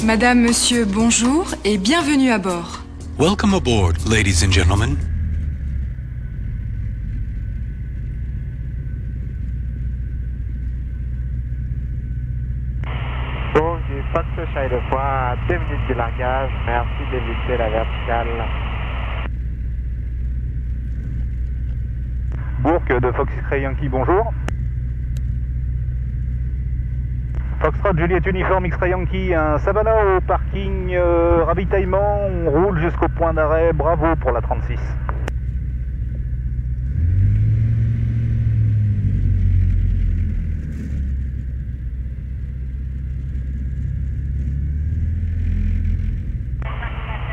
Madame, monsieur, bonjour et bienvenue à bord. Welcome aboard, ladies and gentlemen. Bon, du Fox Charlie à 2 minutes du langage, merci d'éviter la verticale. Bourg de Fox X-Ray Yankee, bonjour. Foxtrot Juliette Uniforme X-Ray Yankee, un Savannah au parking ravitaillement, on roule jusqu'au point d'arrêt, bravo pour la 36.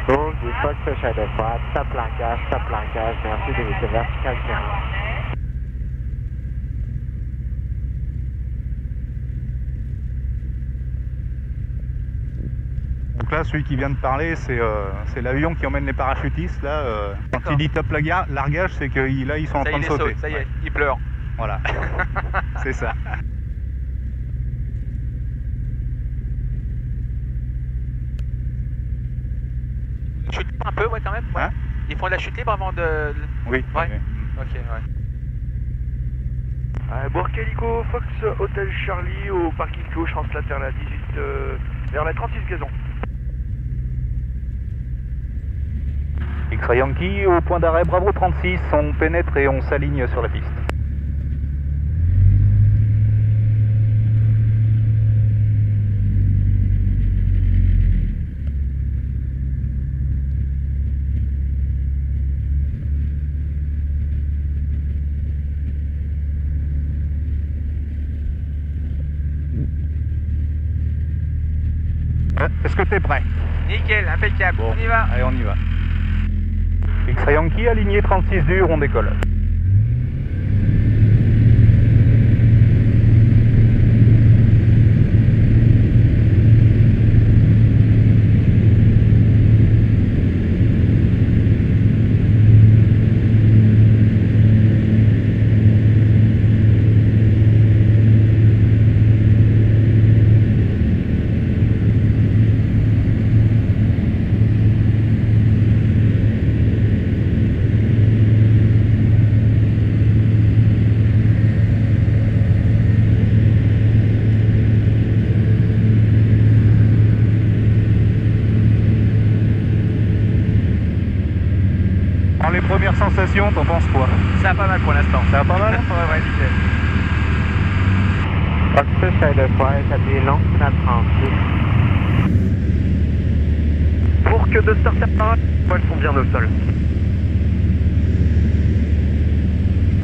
Bon, du Fox Charlie top langage, merci d'éviter verticale. Donc là, celui qui vient de parler, c'est l'avion qui emmène les parachutistes. Là, quand il dit top largage, c'est que là, ils sont en train de sauter. Ça y est, il pleure. Voilà, c'est ça. Chute libre un peu, ouais, quand même. Ouais. Hein? Ils font de la chute libre avant de. Oui. Ouais. Oui. Ok, ouais. Bourg Calico, Fox Hotel Charlie au parking clos, translateur la 18 vers la 36 gazon. X-Ray Yankee au point d'arrêt, bravo 36, on pénètre et on s'aligne sur la piste. Est-ce que tu es prêt? Nickel, impeccable. Bon, On y va. Allez, on y va. X-Ray Yankee, aligné 36 dur, on décolle. Les premières sensations, t'en penses quoi? Ça va pas mal pour l'instant. Ça va pas mal? Ouais, nickel. Fox Charlie établi long, la 36. Pour que de starter par elles sont bien au sol.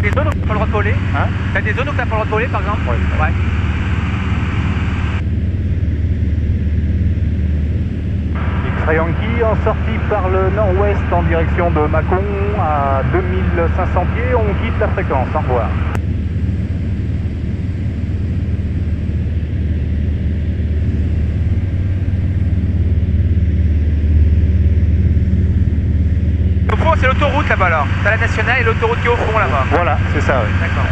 Des zones où t'as pas le droit de voler? Hein? T'as des zones où t'as pas le droit de voler par exemple? Ouais. X-Ray Yankee en sortie par le nord-ouest en direction de Mâcon à 2500 pieds, on quitte la fréquence, au revoir. Au fond, c'est l'autoroute là-bas alors. T'as la nationale et l'autoroute qui est au fond là-bas. Voilà, c'est ça, oui. D'accord.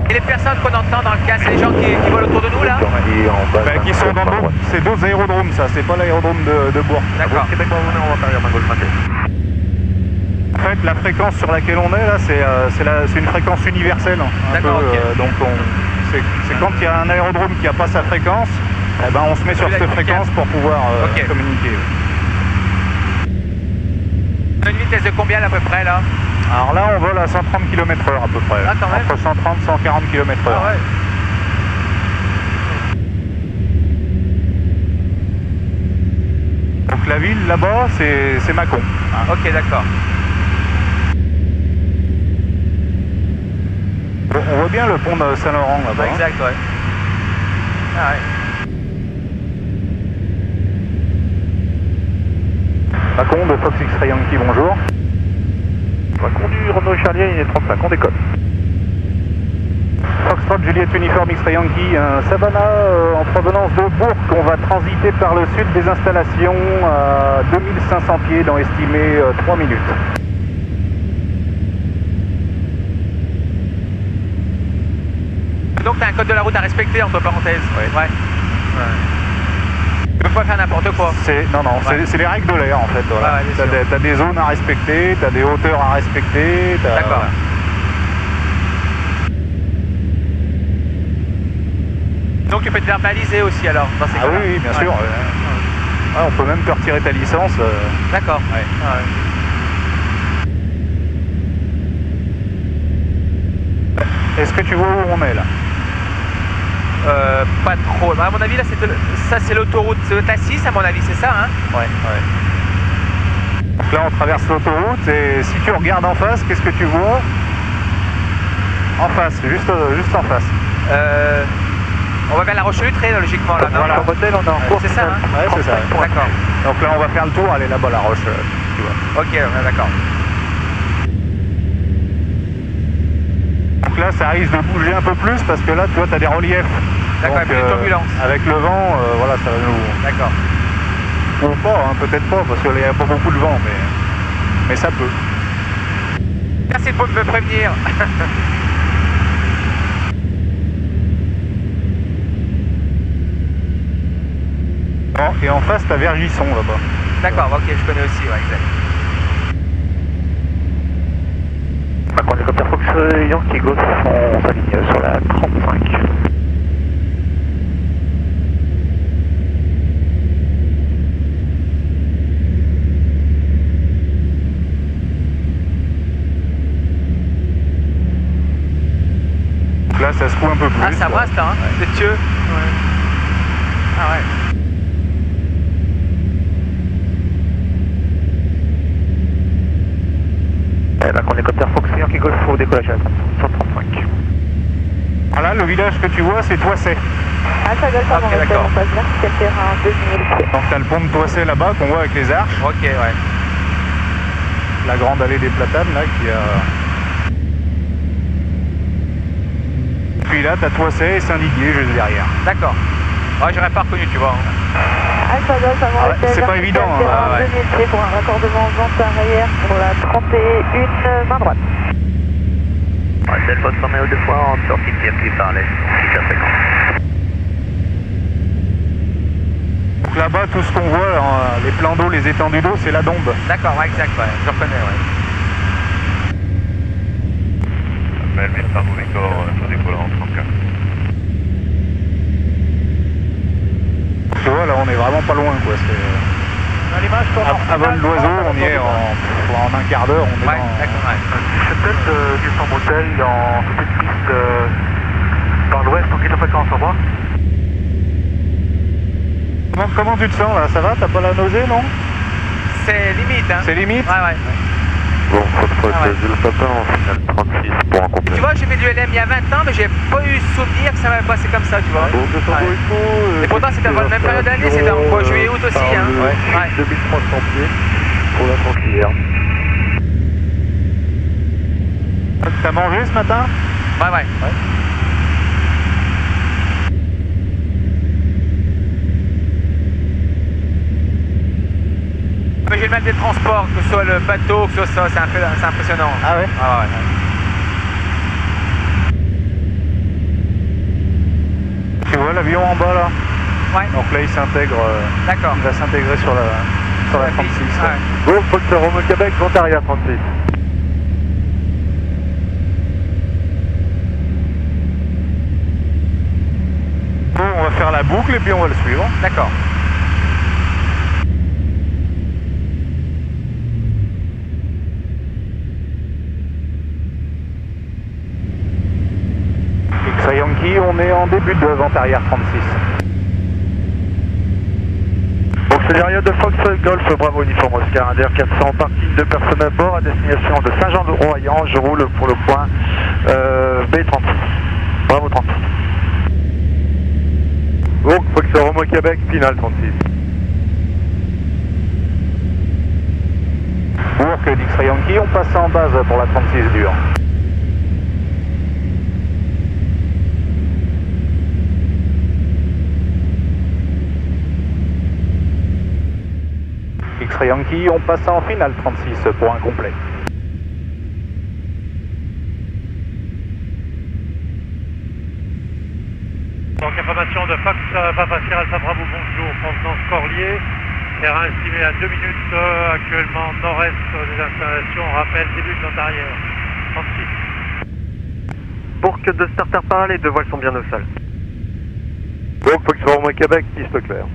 Et les personnes qu'on entend dans le cas, c'est les gens qui volent autour de nous là? Ben, qui sont dans d'autres, c'est d'autres aérodromes ça, c'est pas l'aérodrome de Bourg. D'accord. En fait, la fréquence sur laquelle on est là, c'est une fréquence universelle. D'accord, ok. Donc c'est quand il y a un aérodrome qui n'a pas sa fréquence, eh ben, on se met sur cette fréquence pour pouvoir Ok. communiquer. On a une vitesse de combien là, à peu près là? Alors là, on vole à 130 km/h à peu près. Ah, quand même. Entre 130 et 140 km/h. Ah ouais. Donc la ville là-bas, c'est Mâcon. Hein. Ok, d'accord. On voit bien le pont de Saint-Laurent là-bas. Ouais, exact, ouais. Ah ouais. Mâcon de Fox X-Ray Yankee, bonjour. Mâcon du Renault Charlie, il est 35, on décolle. Foxtrot Juliette Uniforme X-Ray Yankee, un Savannah en provenance de Bourg. On va transiter par le sud des installations à 2500 pieds dans estimé 3 minutes. t'as un code de la route à respecter, entre parenthèses. Ouais. Tu peux pas faire n'importe quoi. Non, c'est les règles de l'air en fait. Voilà. T'as des zones à respecter, t'as des hauteurs à respecter. D'accord. Donc tu peux te faire baliser aussi alors dans ces cas-là. Oui, bien sûr. On peut même te retirer ta licence. D'accord. Est-ce que tu vois où on est là? Pas trop. À mon avis, là, ça c'est l'autoroute A6, à mon avis, c'est ça, hein? Ouais. Donc là, on traverse l'autoroute et si tu regardes en face, qu'est-ce que tu vois? En face, juste en face. On va vers la Roche-Lutrée, logiquement, là, non? Voilà. On est en cours. C'est ça, hein? Ouais, c'est ça. D'accord. Donc là, on va faire le tour, aller là-bas, la Roche, tu vois. Ok, d'accord. Donc là, ça risque de bouger un peu plus parce que là, tu vois, tu as des reliefs. D'accord, Donc, et puis des turbulences. Avec le vent, voilà, ça va nous... D'accord. Ou pas, hein, peut-être pas, parce qu'il n'y a pas beaucoup de vent, mais ça peut. Merci de me prévenir. Et en face, tu as Vergisson là-bas. D'accord, ok, je connais aussi, ouais, exact. Macron hélicoptère Fox Yankee Golf, on s'aligne sur la 35. Donc là, ça secoue un peu plus. Ah, ça brasse là, hein? C'est Dieu. Ouais. Ah ouais. Macron hélicoptère Fox Yankee Golf au décollage à 135. Voilà, le village que tu vois, c'est Toissay. Alpha Golf, Ok, d'accord. on passe bien, c'est terrain 2000 pieds. Donc tu as le pont de Toissay là-bas qu'on voit avec les arches. Ok, ouais. La grande allée des Platanes là qui a... Puis là, tu as Toissay et Saint-Didier juste derrière. D'accord. Ouais, j'aurais pas reconnu, tu vois. Alpha Golf, avant ouais, c'est pas évident, hein, terrain ouais. 2000 pieds pour un raccordement vente arrière pour la 31 main droite. Marcel, poste formé aux deux fois en sortie qui appuie par l'est, 650. Donc là-bas, tout ce qu'on voit, là, les plans d'eau, les étendues d'eau, c'est la Dombe. D'accord, ouais, exact, ouais. Je reconnais, ouais. Appel, Star Victor, sur décolleur en 34. Tu vois, là, on est vraiment pas loin, quoi. À vol d'oiseau, on y est en un quart d'heure, on est Ouais, dans... d'accord, ouais. C'est peut-être du Motel en petite piste dans l'ouest, en quelle fréquence au revoir. Comment tu te sens, là? Ça va? T'as pas la nausée, non? C'est limite, hein? C'est limite? Ouais. Bon, faut Ah ouais. le papa en finale 36 pour un complet. Tu vois, j'ai fait du LM il y a 20 ans, mais j'ai pas eu souvenir que ça m'avait passé comme ça, tu vois. Bon, de Ouais. Et pourtant, c'était dans la même période d'année, c'était en quoi, juillet-août aussi, hein? Ouais. 2300 pieds pour la frontière. T'as mangé ce matin? Ouais. Mais j'ai le mal des transports, que ce soit le bateau, que ce soit ça, c'est impressionnant. Ah ouais? Ah ouais. Tu vois l'avion en bas, là? Ouais, Donc là, il s'intègre... d'accord. Il va s'intégrer sur la 36. Ouais. Bon, Fox Romeo Québec, vente arrière 36. Bon, on va faire la boucle et puis on va le suivre. D'accord. X-Ray Yankee, on est en début de vente arrière 36. Auxiliaire de Fox Golf, Bravo Uniforme Oscar, Inter 400, parking de personnes à bord à destination de Saint-Jean-de-Royan. Je roule pour le point B36. Bravo 36. Donc Fox Romeo Québec, finale 36. Bourg d'X-Ray Yankee, on passe en base pour la 36 dure. X-Ray Yankee, on passe en finale 36 pour un complet. Donc information de Fox Papa Sierra Alpha Bravo, bonjour, provenance Corlier. Terrain estimé à 2 minutes, actuellement nord-est des installations, rappel début de notre arrière. 36. Pour que de starter parallèle, les deux voiles sont bien au sol. Donc Fox Bravo Québec, piste claire.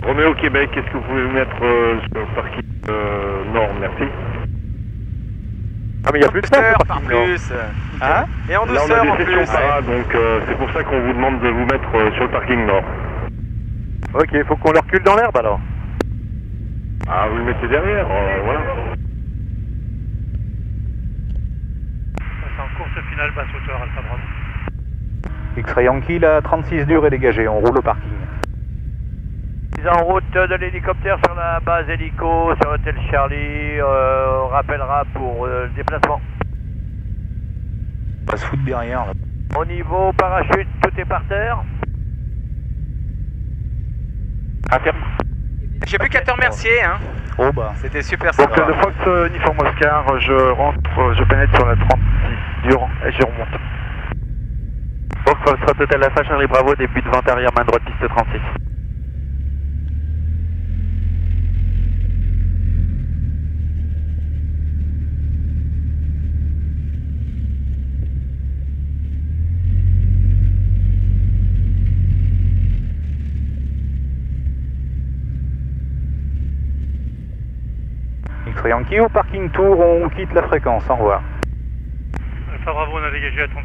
Roméo Québec, est-ce que vous pouvez vous mettre sur le parking nord, merci. Ah mais il n'y a plus de place au parking nord. Hein? Et en Là douceur on en a des plus. sessions para, donc c'est pour ça qu'on vous demande de vous mettre sur le parking nord. Ok, faut qu'on le recule dans l'herbe alors. Ah, vous le mettez derrière, voilà. C'est en course finale basse hauteur Alpha Bravo. X-Ray Yankee, la 36 dur est dégagée, on roule au parking. Mise en route de l'hélicoptère sur la base hélico, sur l'hôtel Charlie, on rappellera pour le déplacement. On va se foutre derrière là. Au niveau parachute, tout est par terre. J'ai plus qu'à te remercier, hein. Oh bah. C'était super Donc sympa. de Fox Uniforme Oscar, je rentre, je pénètre sur la 36 dur et je remonte. Fox Foxtrot Hotel Alpha Charlie Bravo, début de vente arrière main droite piste 36. X-Ray Yankee au parking tour, on quitte la fréquence, au revoir. Alpha Bravo, on a dégagé à 36